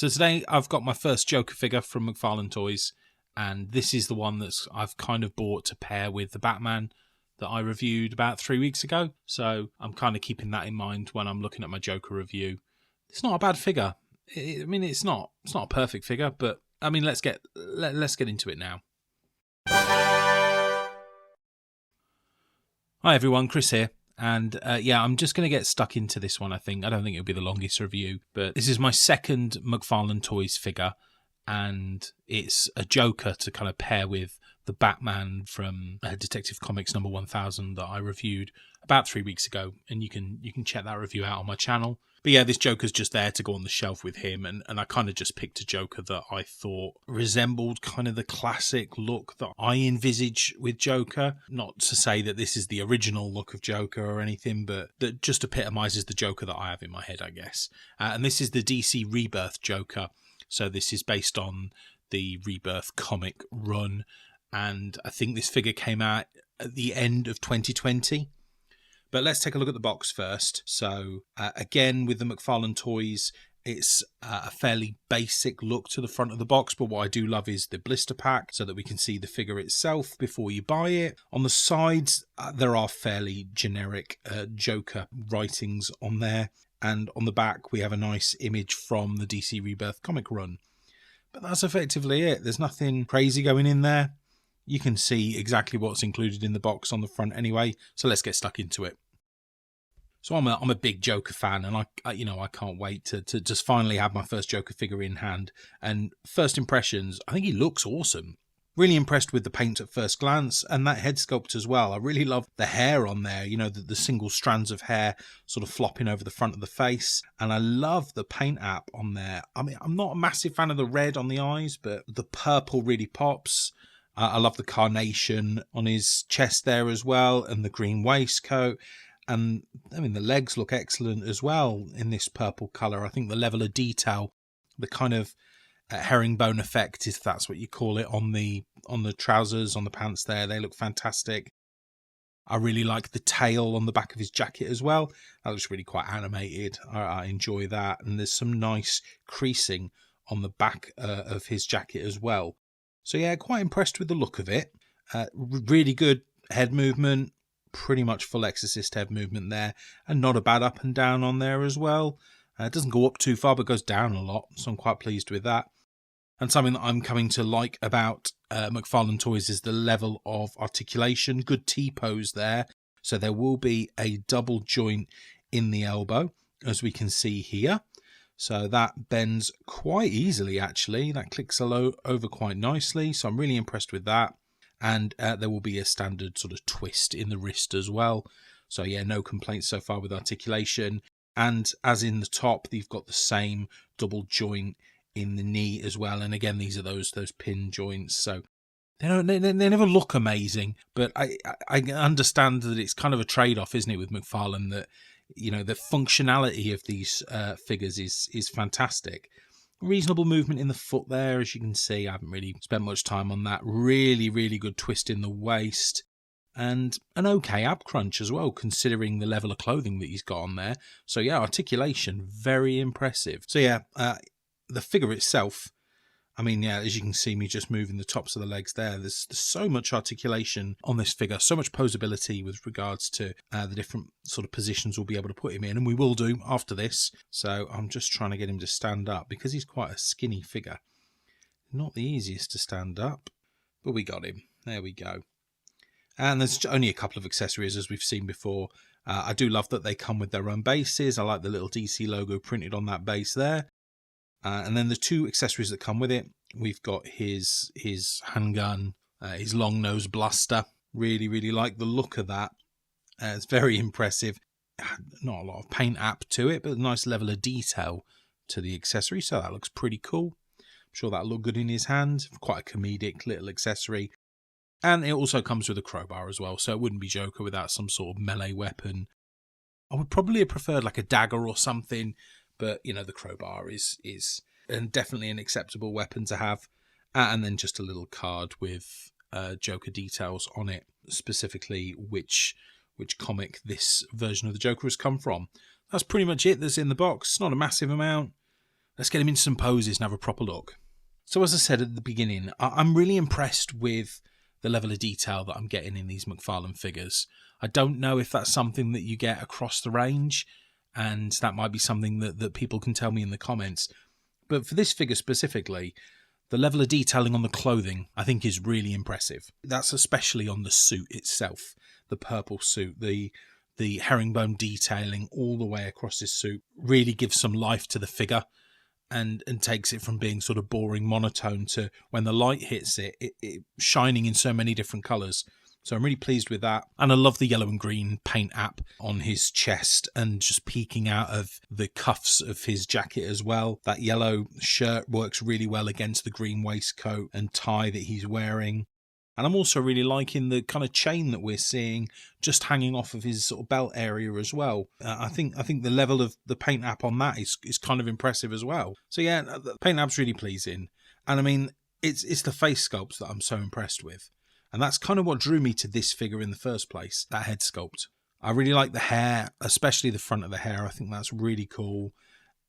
So today I've got my first Joker figure from McFarlane Toys, and this is the one I've kind of bought to pair with the Batman that I reviewed about 3 weeks ago. So I'm kind of keeping that in mind when I'm looking at my Joker review. It's not a bad figure. It's not a perfect figure, but I mean, let's get into it now. Hi everyone, Chris here. And I'm just going to get stuck into this one, I think. I don't think it'll be the longest review, but this is my second McFarlane Toys figure, and it's a Joker to kind of pair with the Batman from Detective Comics number 1000 that I reviewed about 3 weeks ago, and you can check that review out on my channel. But yeah, this Joker's just there to go on the shelf with him, and I kind of just picked a Joker that I thought resembled kind of the classic look that I envisage with Joker. Not to say that this is the original look of Joker or anything, but that just epitomises the Joker that I have in my head, I guess. And this is the DC Rebirth Joker. So this is based on the Rebirth comic run, and I think this figure came out at the end of 2020. But let's take a look at the box first. So again, with the McFarlane Toys, it's a fairly basic look to the front of the box, but what I do love is the blister pack so that we can see the figure itself before you buy it. On the sides, there are fairly generic Joker writings on there. And on the back, we have a nice image from the DC Rebirth comic run. But that's effectively it. There's nothing crazy going in there. You can see exactly what's included in the box on the front anyway, so let's get stuck into it. So I'm a big Joker fan, and I can't wait to just finally have my first Joker figure in hand. And first impressions, I think he looks awesome. Really impressed with the paint at first glance, and that head sculpt as well. I really love the hair on there, the single strands of hair sort of flopping over the front of the face. And I love the paint app on there. I mean, I'm not a massive fan of the red on the eyes, but the purple really pops. I love the carnation on his chest there as well, and the green waistcoat. And I mean, the legs look excellent as well in this purple colour. I think the level of detail, the kind of herringbone effect, if that's what you call it, on the trousers, on the pants there, they look fantastic. I really like the tail on the back of his jacket as well. That looks really quite animated. I enjoy that. And there's some nice creasing on the back of his jacket as well. So yeah, quite impressed with the look of it. Really good head movement, pretty much full Exorcist head movement there, and not a bad up and down on there as well. It doesn't go up too far, but goes down a lot, so I'm quite pleased with that. And something that I'm coming to like about McFarlane Toys is the level of articulation. Good T-pose there. So there will be a double joint in the elbow, as we can see here. So that bends quite easily, actually. That clicks over quite nicely. So I'm really impressed with that. And there will be a standard sort of twist in the wrist as well. So yeah, no complaints so far with articulation. And as in the top, you've got the same double joint in the knee as well. And again, these are those pin joints. So they never look amazing. But I understand that it's kind of a trade-off, isn't it, with McFarlane, that the functionality of these figures is fantastic. Reasonable movement in the foot there, as you can see. I haven't really spent much time on that. Really, really good twist in the waist. And an okay ab crunch as well, considering the level of clothing that he's got on there. So yeah, articulation, very impressive. So yeah, the figure itself, I mean, yeah, as you can see me just moving the tops of the legs there, there's so much articulation on this figure, so much posability with regards to the different sort of positions we'll be able to put him in, and we will do after this. So I'm just trying to get him to stand up because he's quite a skinny figure. Not the easiest to stand up, but we got him. There we go. And there's only a couple of accessories, as we've seen before. I do love that they come with their own bases. I like the little DC logo printed on that base there. And then the two accessories that come with it, we've got his handgun, his long nose blaster. Really, really like the look of that. It's very impressive. Not a lot of paint app to it, but a nice level of detail to the accessory. So that looks pretty cool. I'm sure that'll look good in his hand. Quite a comedic little accessory. And it also comes with a crowbar as well. So it wouldn't be Joker without some sort of melee weapon. I would probably have preferred like a dagger or something. But, the crowbar is definitely an acceptable weapon to have. And then just a little card with Joker details on it, specifically which comic this version of the Joker has come from. That's pretty much it that's in the box. It's not a massive amount. let's get him into some poses and have a proper look. So as I said at the beginning, I'm really impressed with the level of detail that I'm getting in these McFarlane figures. I don't know if that's something that you get across the range, and that might be something that people can tell me in the comments. But for this figure specifically, the level of detailing on the clothing, I think, is really impressive. That's especially on the suit itself, the purple suit, the herringbone detailing all the way across this suit really gives some life to the figure and takes it from being sort of boring monotone to, when the light hits it shining in so many different colours. So I'm really pleased with that. And I love the yellow and green paint app on his chest and just peeking out of the cuffs of his jacket as well. That yellow shirt works really well against the green waistcoat and tie that he's wearing. And I'm also really liking the kind of chain that we're seeing just hanging off of his sort of belt area as well. I think the level of the paint app on that is kind of impressive as well. So yeah, the paint app's really pleasing. And I mean, it's the face sculpts that I'm so impressed with. And that's kind of what drew me to this figure in the first place, that head sculpt. I really like the hair, especially the front of the hair. I think that's really cool.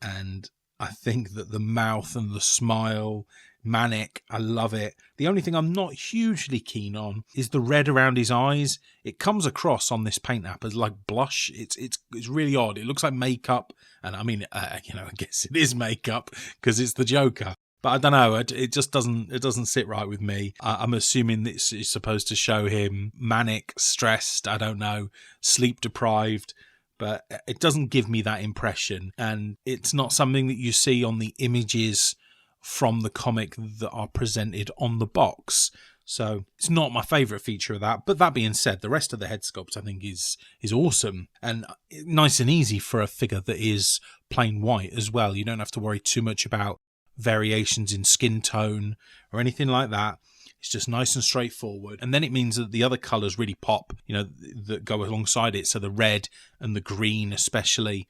And I think that the mouth and the smile, manic, I love it. The only thing I'm not hugely keen on is the red around his eyes. It comes across on this paint app as like blush. It's really odd. It looks like makeup. And I mean, I guess it is makeup because it's the Joker. But I don't know, it just doesn't sit right with me. I'm assuming this is supposed to show him manic, stressed, I don't know, sleep deprived, but it doesn't give me that impression. And it's not something that you see on the images from the comic that are presented on the box. So it's not my favourite feature of that. But that being said, the rest of the head sculpt I think is awesome and nice and easy for a figure that is plain white as well. You don't have to worry too much about variations in skin tone or anything like that. It's just nice and straightforward, and then it means that the other colours really pop, that go alongside it. So the red and the green especially,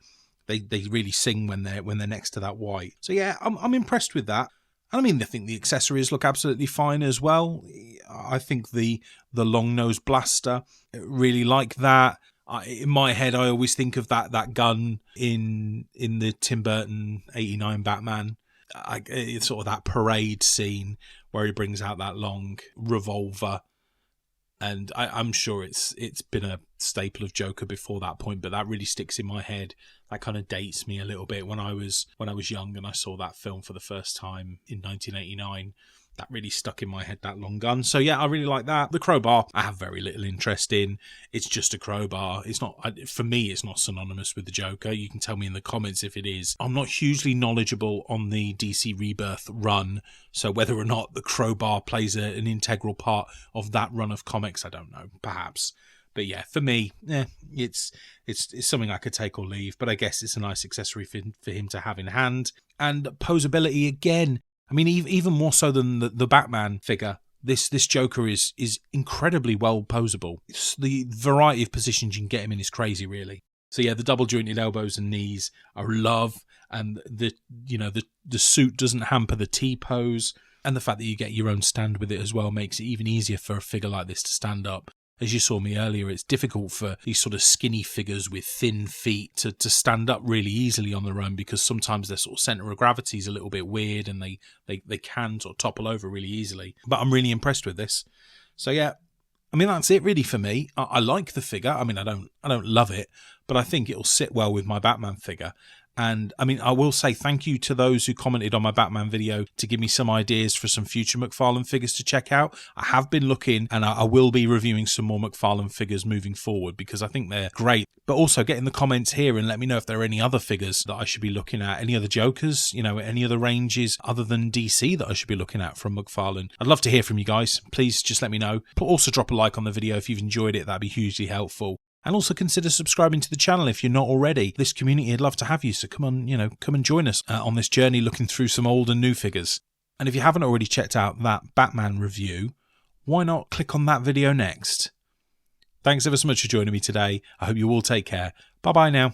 they really sing when they're next to that white. So yeah, I'm impressed with that. And I mean, I think the accessories look absolutely fine as well. I think the long nose blaster, really like that. In my head, I always think of that gun in the Tim Burton '89 Batman. It's sort of that parade scene where he brings out that long revolver, and I'm sure it's been a staple of Joker before that point, but that really sticks in my head. That kind of dates me a little bit when I was young and I saw that film for the first time in 1989. That really stuck in my head, that long gun. So yeah, I really like that. The crowbar, I have very little interest in. It's just a crowbar. It's not, for me, it's not synonymous with the Joker. You can tell me in the comments if it is. I'm not hugely knowledgeable on the DC Rebirth run, so whether or not the crowbar plays an integral part of that run of comics, I don't know. Perhaps. But yeah, for me, it's something I could take or leave. But I guess it's a nice accessory for him to have in hand. And posability again. I mean, even more so than the Batman figure, this Joker is incredibly well posable. The variety of positions you can get him in is crazy, really. So yeah, the double jointed elbows and knees I love, and the suit doesn't hamper the T-pose, and the fact that you get your own stand with it as well makes it even easier for a figure like this to stand up. As you saw me earlier, it's difficult for these sort of skinny figures with thin feet to stand up really easily on their own, because sometimes their sort of centre of gravity is a little bit weird and they can sort of topple over really easily. But I'm really impressed with this. So yeah, I mean, that's it really for me. I like the figure. I mean, I don't love it, but I think it'll sit well with my Batman figure. And I mean, I will say thank you to those who commented on my Batman video to give me some ideas for some future McFarlane figures to check out. I have been looking, and I will be reviewing some more McFarlane figures moving forward because I think they're great. But also get in the comments here and let me know if there are any other figures that I should be looking at, any other Jokers, any other ranges other than DC that I should be looking at from McFarlane. I'd love to hear from you guys. Please just let me know. Also drop a like on the video if you've enjoyed it. That'd be hugely helpful. And also consider subscribing to the channel if you're not already. This community would love to have you, so come and join us on this journey looking through some old and new figures. And if you haven't already checked out that Batman review, why not click on that video next? Thanks ever so much for joining me today. I hope you all take care. Bye-bye now.